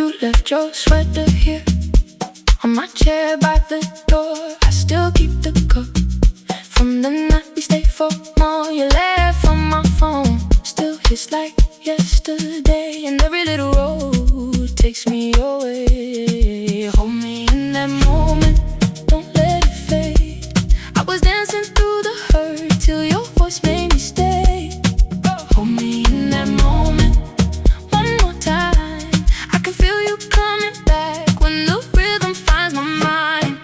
You left your sweater here on my chair by the door. I still keep the cup from the night we stayed for more. You left on my phone, still hits like yesterday. And every little road takes me your way. Hold me in that moment, don't let it fade. I was dancing through the hurt till your voice made me stay. Hold me in that moment one more time. I can feel you coming back when the rhythm finds my mind.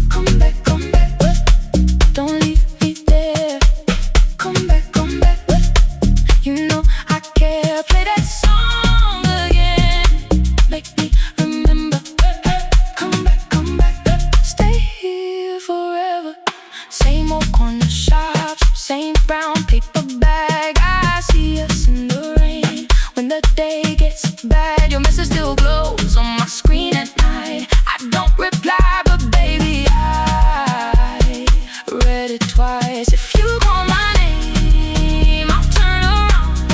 Come back, don't leave me there. Come back, you know I care. Play that song again, make me remember. Come back, stay here forever. Same old corner shops, same brown paper bag. I see us in the rain when the day gets bad. Your message still glows on my screen at night. I don't reply, but baby, I read it twice. If you call my name, I'll turn around.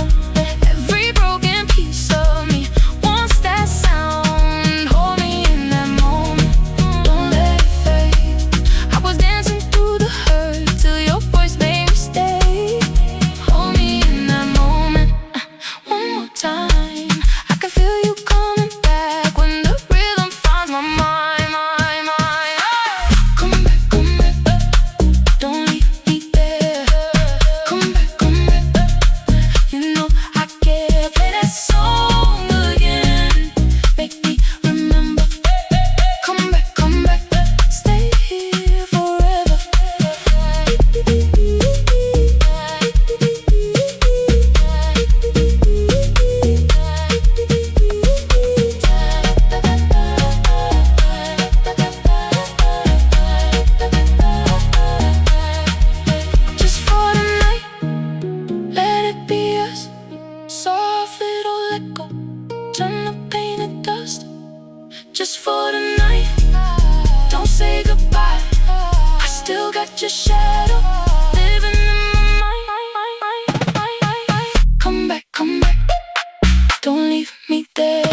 Every broken piece of me wants that sound. Hold me in that moment, don't let it fade. I was dancing through the hurt till your voice made me stay. Hold me in that moment one more time. I can feel you coming back when the rhythm finds my mind. Come back, don't leave me there. Come back, you know I care. Play that song again, make me remember. Come back, stay here forever. Just for the night, let it be us. Soft little echo, turn the pain to dust. Just for the night, don't say goodbye. I still got your shadow living in my mind. Come back, don't leave me there.